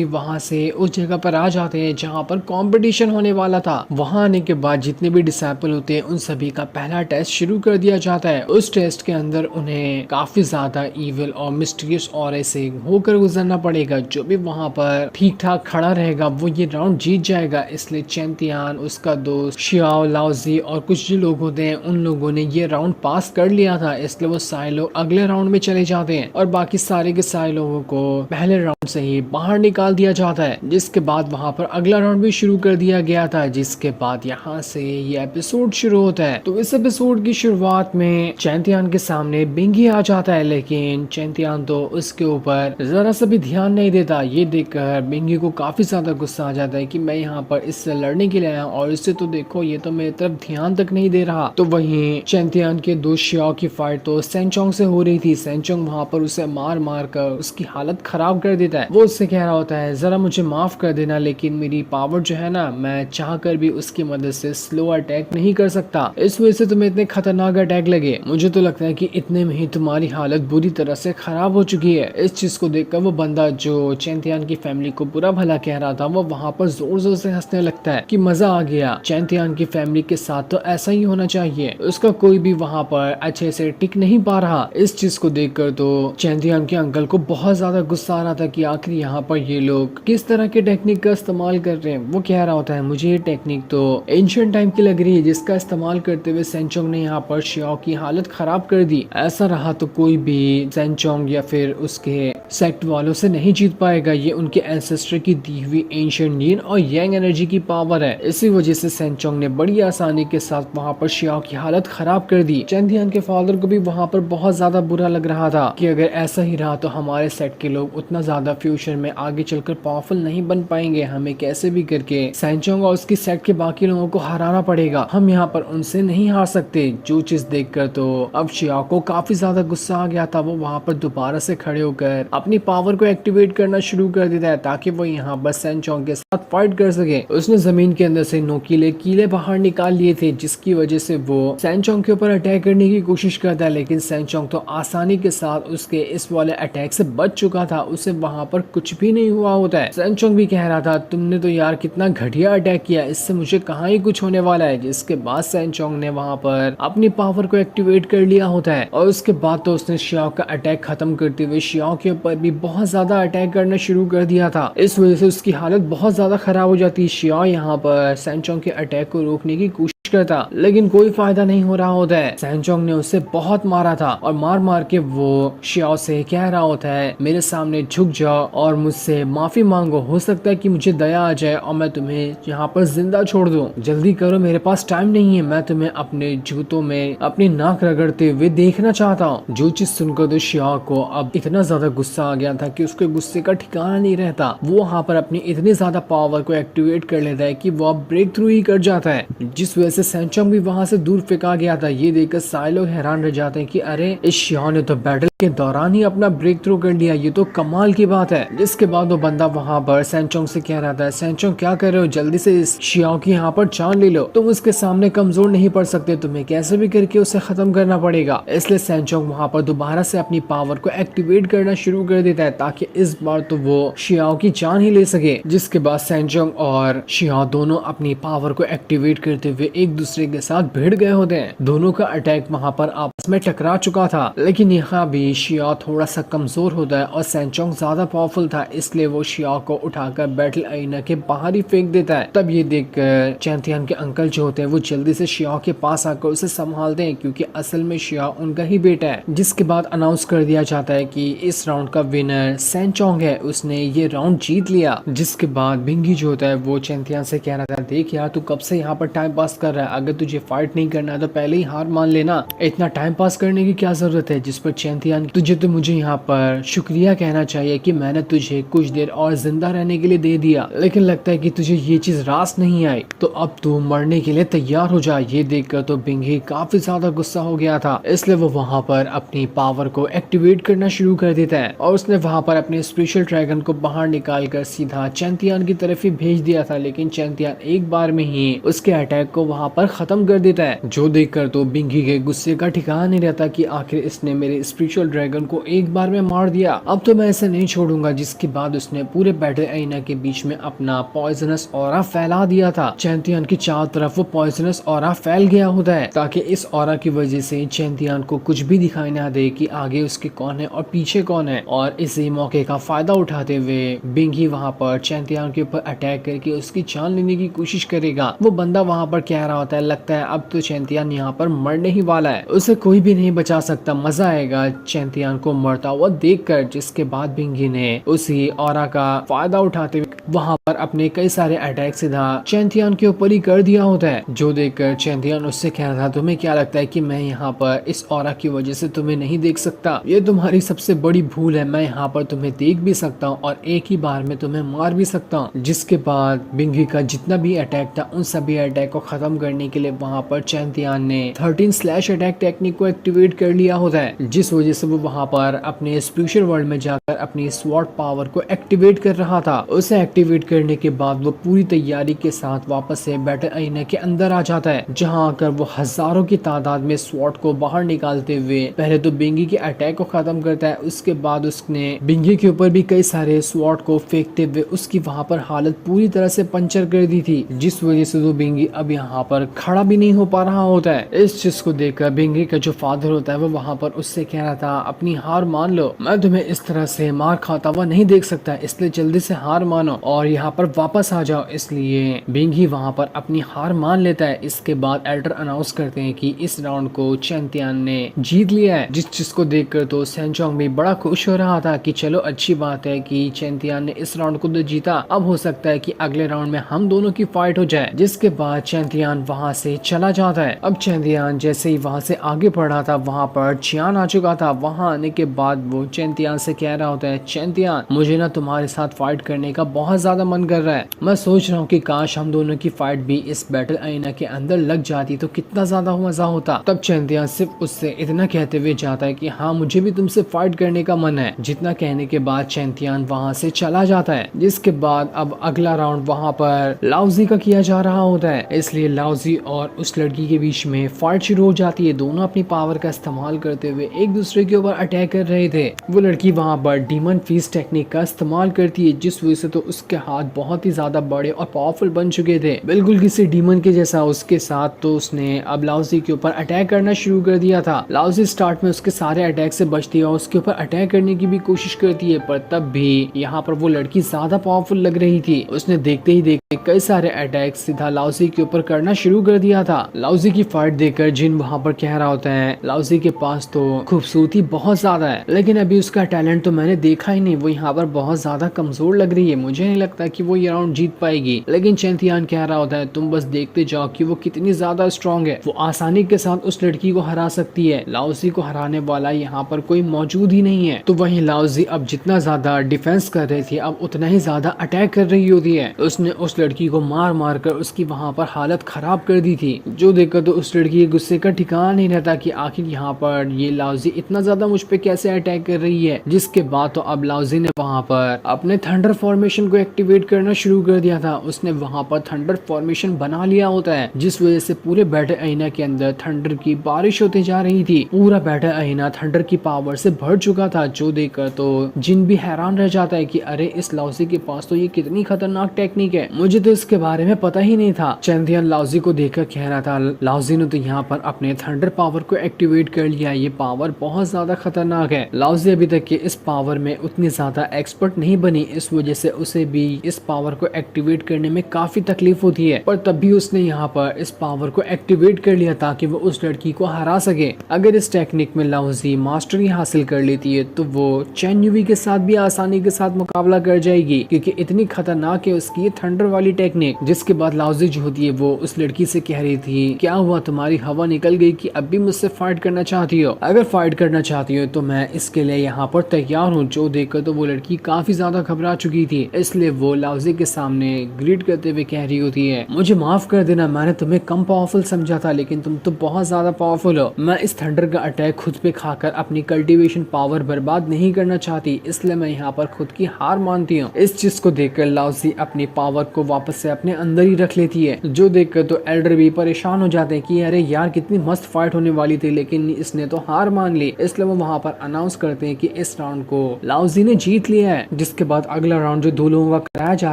वहां से उस जगह पर आ जाते हैं जहां पर कंपटीशन होने वाला था। वहां आने के बाद जितने भी डिसाइपल होते हैं उन सभी का पहला टेस्ट शुरू कर दिया जाता है। उस टेस्ट के अंदर उन्हें काफी ज्यादा इविल और मिस्टीरियस और ऐसे होकर गुजरना पड़ेगा। जो भी वहां पर ठीक ठाक खड़ा रहेगा वो ये राउंड जीत जाएगा। इसलिए चैंतियान, उसका दोस्त शियाओ, लाओजी और कुछ जो लोग होते हैं उन लोगों ने ये राउंड पास कर लिया था। इसलिए वो सारे लोग अगले राउंड में चले जाते हैं और बाकी सारे के सारे लोगों को पहले राउंड से ही बाहर निकाल दिया जाता है। जिसके बाद वहां पर अगला राउंड भी शुरू कर दिया गया था। जिसके बाद यहाँ से ये एपिसोड शुरू होता है। तो इस एपिसोड की शुरुआत में चैंतियान के सामने बिंगी आ जाता है, लेकिन चैंतियान तो उसके ऊपर जरा सा भी ध्यान नहीं देता। ये देखकर बिंगी को काफी ज्यादा गुस्सा आ जाता है कि मैं यहाँ पर इससे लड़ने के लिए आया और इससे तो देखो ये तो मेरी तरफ ध्यान तक नहीं दे रहा। तो वहीं चैंतियान के दोस्त शियाओ की फाइट तो सैनचोंग से हो रही थी। सैनचोंग वहां पर उसे मार मार कर उसकी हालत खराब कर देता है। वो उससे कह रहा होता है जरा मुझे माफ कर देना, लेकिन मेरी पावर जो है ना, मैं चाह कर भी उसकी मदद से स्लो अटैक नहीं कर सकता। इस वजह से तुम्हें इतने खतरनाक अटैक लगे। मुझे तो लगता है कि इतने में ही तुम्हारी हालत बुरी तरह से खराब हो चुकी है। इस चीज को देखकर वो बंदा जो चैंतियान की फैमिली को बुरा भला कह रहा था वो वहाँ पर जोर जोर से हंसने लगता है कि मजा आ गया, चैंतियान की फैमिली के साथ तो ऐसा ही होना चाहिए। उसका कोई भी वहाँ पर अच्छे से टिक नहीं पा रहा। इस चीज को देखकर तो चैंतियान के अंकल को बहुत ज्यादा गुस्सा आ रहा था कि आखिर यहाँ पर ये लोग किस तरह के टेक्निक का इस्तेमाल कर रहे हैं। वो कह रहा होता है मुझे ये टेक्निक तो एंशिएंट टाइम की लग रही है, जिसका इस्तेमाल करते हुए सैनचोंग ने यहाँ पर शियाओ की हालत खराब कर दी। ऐसा रहा तो कोई भी सैनचोंग या फिर उसके सेक्ट वालों से नहीं जीत पाएगा। ये उनके एंसेस्टर की दी हुई एंशिएंट यिन और यांग एनर्जी की पावर है। इसी वजह से सैनचोंग ने बड़ी आसानी के साथ वहाँ पर शियाओ की हालत खराब कर दी। चैंतियान के फादर को भी वहाँ पर बहुत ज्यादा बुरा लग रहा था कि अगर ऐसा ही रहा तो हमारे सेट के लोग उतना ज्यादा फ्यूचर में आगे चलकर पावरफुल नहीं बन पाएंगे। हमें कैसे भी करके सैनचोंग और उसकी सेट के बाकी लोगों को हराना पड़ेगा। हम यहाँ पर उनसे नहीं हार सकते। जो चीज देखकर तो अब शियाओ को काफी ज्यादा गुस्सा आ गया था। वो वहाँ पर दोबारा से खड़े होकर अपनी पावर को एक्टिवेट करना शुरू कर देता है ताकि वो यहाँ पर सैनचोंग के साथ फाइट कर सके। उसने जमीन के अंदर से नोकीले कीले बाहर निकाल लिए थे, जिसकी वजह से वो सैनचोंग के ऊपर अटैक करने की कोशिश करता है, लेकिन सैनचोंग तो आसानी के साथ उसके इस वाले अटैक से बच चुका था। उसे वहाँ पर कुछ भी नहीं हुआ होता है। सैनचोंग भी कह रहा था तुमने तो यार कितना घटिया अटैक किया, इससे मुझे कहाँ ही कुछ होने वाला है। जिसके बाद सैनचोंग ने वहाँ पर अपनी पावर को एक्टिवेट कर लिया होता है और उसके बाद तो उसने शियाओ का अटैक खत्म करते हुए शियाओ के ऊपर भी बहुत ज्यादा अटैक करना शुरू कर दिया था। इस वजह से उसकी हालत बहुत ज्यादा खराब हो जाती है। शियाओ यहाँ पर सैनचोंग के अटैक को रोकने की कोशिश करता, लेकिन कोई फायदा नहीं हो रहा होता है। सैनचोंग ने उसे बहुत मारा था और मार मार के वो शियाओ से कह रहा होता है मेरे सामने झुक जाओ और मुझसे माफी मांगो। हो सकता है कि मुझे दया आ जाए और मैं तुम्हें यहाँ पर जिंदा छोड़ दूं। जल्दी करो, मेरे पास टाइम नहीं है। मैं तुम्हें अपने जूतों में अपनी नाक रगड़ते हुए देखना चाहता हूँ। जो चीज सुनकर तो शियाओ को अब इतना ज्यादा गुस्सा आ गया था कि उसके गुस्से का ठिकाना नहीं रहता। वो वहाँ पर अपनी इतनी ज्यादा पावर को एक्टिवेट कर लेता है कि वो अब ब्रेक थ्रू ही कर जाता है, जिस वजह से सैनचोंग भी वहाँ से दूर फेंका गया था। ये देखकर सारे लोग हैरान रह जाते हैं कि अरे इस शियाओ ने तो बैटल के दौरान ही अपना ब्रेक थ्रू कर लिया, ये तो कमाल की बात है। जिसके बाद वो बंदा वहाँ पर सैनचोंग से कह रहा था सैनचोंग क्या कर रहे हो, जल्दी से इस शियाओ की यहाँ पर जान ले लो। तुम उसके सामने कमजोर नहीं पड़ सकते, तुम्हें कैसे भी करके उसे खत्म करना पड़ेगा। इसलिए सैनचोंग वहाँ पर दोबारा से अपनी पावर को एक्टिवेट करना शुरू कर देता है ताकि इस बार तो वो शियाओ की जान ही ले सके। जिसके बाद सैनचोंग और शियाओ दोनों अपनी पावर को एक्टिवेट करते हुए एक दूसरे के साथ भिड़ गए होते हैं। दोनों का अटैक वहाँ पर आपस में टकरा चुका था, लेकिन यहाँ भी शियाओ थोड़ा सा कमजोर होता है और सैनचोंग ज्यादा पावरफुल था। इसलिए वो शियाओ को उठाकर बैटल अरीना के बाहर ही फेंक देता है। तब ये देखकर चैंतियान के अंकल जो होते हैं वो जल्दी से शियाओ के पास आकर उसे संभालते हैं, क्योंकि असल में शियाओ उनका ही बेटा है। जिसके बाद अनाउंस कर दिया जाता है कि इस राउंड का विनर सैनचोंग है, उसने ये राउंड जीत लिया। जिसके बाद बिंगी जो होता है वो चैंतियान से कह रहा था देख यार तू कब से यहाँ पर टाइम पास कर रहा है, अगर तुझे फाइट नहीं करना है तो पहले ही हार मान लेना, इतना टाइम पास करने की क्या जरूरत है। जिस पर चैंतियान तुझे तो मुझे यहाँ पर शुक्रिया कहना चाहिए कि मैंने तुझे कुछ देर और जिंदा रहने के लिए दे दिया, लेकिन लगता है कि तुझे ये चीज रास नहीं आई, तो अब तू मरने के लिए तैयार हो जा। ये देखकर तो बिंगी काफी ज्यादा गुस्सा हो गया था, इसलिए वो वहाँ पर अपनी पावर को एक्टिवेट करना शुरू कर देता है और उसने वहाँ पर अपने स्पेशल ड्रैगन को बाहर निकाल कर सीधा चैंतियान की तरफ ही भेज दिया था। लेकिन चैंतियान एक बार में ही उसके अटैक को वहाँ वहाँ पर खत्म कर देता है, जो देखकर तो बिंगी के गुस्से का ठिकाना नहीं रहता कि आखिर इसने मेरे स्पिरिचुअल ड्रैगन को एक बार में मार दिया, अब तो मैं इसे नहीं छोड़ूंगा। जिसके बाद उसने पूरे बैटल एरिना के बीच में अपना पॉइजनस ऑरा फैला दिया था। चैंतियन की चारों तरफ वो पॉइजनस ऑरा फैल गया होता है, ताकि इस ऑरा की वजह से चैंतियन को कुछ भी दिखाई ना दे कि आगे उसके कौन है और पीछे कौन है। और इसी मौके का फायदा उठाते हुए बिंगी वहाँ पर चैंतियन के ऊपर अटैक करके उसकी जान लेने की कोशिश करेगा। वो बंदा वहाँ पर कह रहा होता है, लगता है अब तो चैंतियन यहाँ पर मरने ही वाला है, उसे कोई भी नहीं बचा सकता। मजा आएगा चैंतियन को मरता हुआ देखकर। जिसके बाद बिंगी ने उसी ऑरा का फायदा उठाते हुए वहाँ पर अपने कई सारे अटैक सीधा चैंतियन के ऊपर ही कर दिया होता है, जो देखकर चैंतियन उससे कह रहा था, तुम्हें क्या लगता है कि मैं यहाँ पर इस ऑरा की वजह से तुम्हें नहीं देख सकता? ये तुम्हारी सबसे बड़ी भूल है। मैं यहाँ पर तुम्हें देख भी सकता हूँ और एक ही बार में तुम्हें मार भी सकता हूँ। जिसके बाद बिंगी का जितना भी अटैक था उन सभी अटैक को खत्म करने के लिए वहाँ पर चैंतियन ने 13 स्लैश अटैक टेक्निक को एक्टिवेट कर लिया होता है, जिस वजह से वो वहाँ पर अपने स्पिरिचुअल वर्ल्ड में जाकर अपनी स्वॉर्ड पावर को एक्टिवेट कर रहा था। उसे एक्टिवेट करने के बाद वो पूरी तैयारी के साथ वापस से बैटल अरीना के अंदर आ जाता है, जहाँ आकर वो हजारों की तादाद में स्वॉर्ड को बाहर निकालते हुए पहले तो बिंगी के अटैक को खत्म करता है। उसके बाद उसने बिंगी के ऊपर भी कई सारे स्वॉर्ड को फेंकते हुए उसकी वहाँ पर हालत पूरी तरह से पंचर कर दी थी, जिस वजह से तो बिंगी अब यहाँ पर खड़ा भी नहीं हो पा रहा होता है। इस चीज को देखकर बिंगी का जो फादर होता है वो वहाँ पर उससे कह रहा था, अपनी हार मान लो, मैं तुम्हें इस तरह से मार खाता हुआ नहीं देख सकता, इसलिए जल्दी से हार मानो और यहाँ पर वापस आ जाओ। इसलिए बिंगी वहाँ पर अपनी हार मान लेता है। इसके बाद एल्डर अनाउंस करते हैं कि इस राउंड को चैंतियन ने जीत लिया है, जिस चीज को देखकर तो सैनचोंग भी बड़ा खुश हो रहा था कि चलो अच्छी बात है कि चैंतियन ने इस राउंड को तो जीता, अब हो सकता है कि अगले राउंड में हम दोनों की फाइट हो जाए। जिसके बाद चैंतियन वहाँ से चला जाता है। अब चैंतियन जैसे ही वहाँ से आगे बढ़ रहा था वहाँ पर चियान आ चुका था। वहाँ आने के बाद वो चैंतियन से कह रहा होता है, चैंतियन मुझे ना तुम्हारे साथ फाइट करने का बहुत ज्यादा मन कर रहा है, मैं सोच रहा हूँ कि काश हम दोनों की फाइट भी इस बैटल अरीना के अंदर लग जाती तो कितना ज्यादा मजा होता। तब चैंतियन सिर्फ उससे इतना कहते हुए जाता है कि हाँ मुझे भी तुमसे फाइट करने का मन है। जितना कहने के बाद चैंतियन वहाँ से चला जाता है। जिसके बाद अब अगला राउंड वहाँ पर लाउजी का किया जा रहा होता है, इसलिए लाउजी और उस लड़की के बीच में फाइट शुरू हो जाती है। दोनों अपनी पावर का इस्तेमाल करते हुए एक दूसरे के ऊपर अटैक कर रहे थे। वो लड़की वहाँ पर डीमन फीस टेक्निक का इस्तेमाल करती है, जिस वजह से तो उसके हाथ बहुत ही ज्यादा बड़े और पावरफुल बन चुके थे, बिल्कुल किसी डीमन के जैसा। उसके साथ तो उसने अब लाउजी के ऊपर अटैक करना शुरू कर दिया था। लाउजी स्टार्ट में उसके सारे अटैक से बचती है और उसके ऊपर अटैक करने की भी कोशिश करती है, पर तब भी यहाँ पर वो लड़की ज्यादा पावरफुल लग रही थी। उसने देखते ही देखते कई सारे अटैक सीधा लाउजी के ऊपर करना शुरू कर दिया था। लाउजी की फाइट देखकर जिन वहाँ पर कह रहा होता है, लाउजी के पास तो खूबसूरती बहुत ज्यादा है, लेकिन अभी उसका टैलेंट तो मैंने देखा ही नहीं, वो यहाँ पर बहुत ज्यादा कमजोर लग रही है, मुझे नहीं लगता कि वो ये राउंड जीत पाएगी। लेकिन चैंतियन कह रहा होता है, तुम बस देखते जाओ कि वो कितनी ज्यादा स्ट्रॉन्ग है, वो आसानी के साथ उस लड़की को हरा सकती है। लाउजी को हराने वाला यहाँ पर कोई मौजूद ही नहीं है। तो वहीं लाउजी अब जितना ज्यादा डिफेंस कर रही थी अब उतना ही ज्यादा अटैक कर रही होती है। उसने उस लड़की को मार मार कर उसकी वहाँ पर हालत खराब कर दी थी, जो देखकर तो उस लड़की के गुस्से का ठिकाना नहीं रहता कि आखिर यहाँ पर ये लाउजी इतना ज्यादा मुझ पे कैसे अटैक कर रही है। जिसके बाद तो अब लाउजी ने वहाँ पर अपने थंडर फॉर्मेशन को एक्टिवेट करना शुरू कर दिया था। उसने वहाँ पर थंडर फॉर्मेशन बना लिया होता है, जिस वजह से पूरे बैटल अरीना के अंदर थंडर की बारिश होती जा रही थी। पूरा बैटल अरीना थंडर की पावर से भर चुका था, जो देखकर तो जिन भी हैरान रह जाता है कि अरे इस लाउजी के पास तो ये कितनी खतरनाक टेक्निक है, मुझे तो इसके बारे में पता ही नहीं था। चैंतियन लाउजी को देखकर कह रहा था, लाउजी ने तो यहाँ पर अपने थंडर पावर को एक्टिवेट कर लिया, ये पावर बहुत ज्यादा खतरनाक है। लाउजी अभी तक के इस पावर में उतनी ज्यादा एक्सपर्ट नहीं बनी, इस वजह से उसे भी इस पावर को एक्टिवेट करने में काफी तकलीफ होती है, पर तब भी उसने यहाँ पर इस पावर को एक्टिवेट कर लिया ताकि वो उस लड़की को हरा सके। अगर इस टेक्निक में लाउजी मास्टरी हासिल कर लेती है तो वो चैन यूवी के साथ भी आसानी के साथ मुकाबला कर जाएगी, क्योंकि इतनी खतरनाक है उसकी ये थंडर वाली टेक्निक। जिसके बाद लाउजी जो होती है वो उस लड़की से कह रही थी, क्या हुआ तुम्हारी हवा निकल गई कि अब भी मुझसे फाइट करना चाहती हो? अगर फाइट करना चाहती हो तो मैं इसके लिए यहाँ पर तैयार हूँ। जो देखकर तो वो लड़की काफी ज्यादा घबरा चुकी थी, इसलिए इसलिए वो लाउजी के सामने ग्रीट करते हुए कह रही होती है, मुझे माफ कर देना, मैंने तुम्हें कम पावरफुल समझा था, लेकिन तुम तो बहुत ज्यादा पावरफुल हो। मैं इस थंडर का अटैक खुद पे खाकर अपनी कल्टीवेशन पावर बर्बाद नहीं करना चाहती, इसलिए मैं यहाँ पर खुद की हार मानती हूँ। इस चीज को देखकर लाउजी अपनी पावर को वापस से अपने अंदर ही रख लेती है, जो देखकर तो एल्डर भी परेशान हो जाते हैं कि अरे यार कितनी मस्त फाइट होने वाली थी, लेकिन इसने तो हार मान ली। इसलिए वो वहाँ पर अनाउंस करते हैं कि इस राउंड को लाउजी ने जीत लिया है। जिसके बाद अगला राउंड जो दो लोगों का कराया जा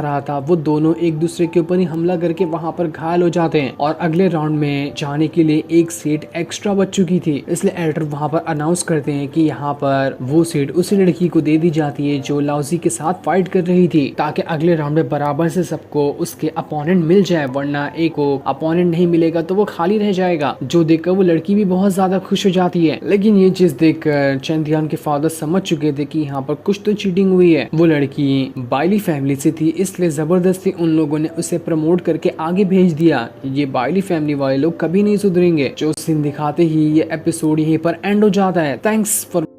रहा था, वो दोनों एक दूसरे के ऊपर ही हमला करके वहाँ पर घायल हो जाते हैं और अगले राउंड में जाने के लिए एक सीट एक्स्ट्रा बच चुकी थी। इसलिए एल्डर वहाँ पर अनाउंस करते हैं कि यहाँ पर वो सीट उसी लड़की को दे दी जाती है जो लाउजी के साथ फाइट कर रही थी, ताकि अगले राउंड में बराबर से सबको उसके अपोनेंट मिल जाए, वरना एक को अपोनेंट नहीं मिलेगा तो वो खाली रह जाएगा। जो देखकर वो लड़की भी बहुत ज्यादा खुश हो जाती है, लेकिन ये चीज देखकर चैंदियान के फादर समझ चुके थे कि यहाँ पर कुछ तो चीटिंग हुई है। वो लड़की बाइली फैमिली से थी, इसलिए जबरदस्ती उन लोगों ने उसे प्रमोट करके आगे भेज दिया। ये बाइली फैमिली वाले लोग कभी नहीं सुधरेंगे। जो सीन दिखाते ही ये एपिसोड यहीं पर एंड हो जाता है। Thanks for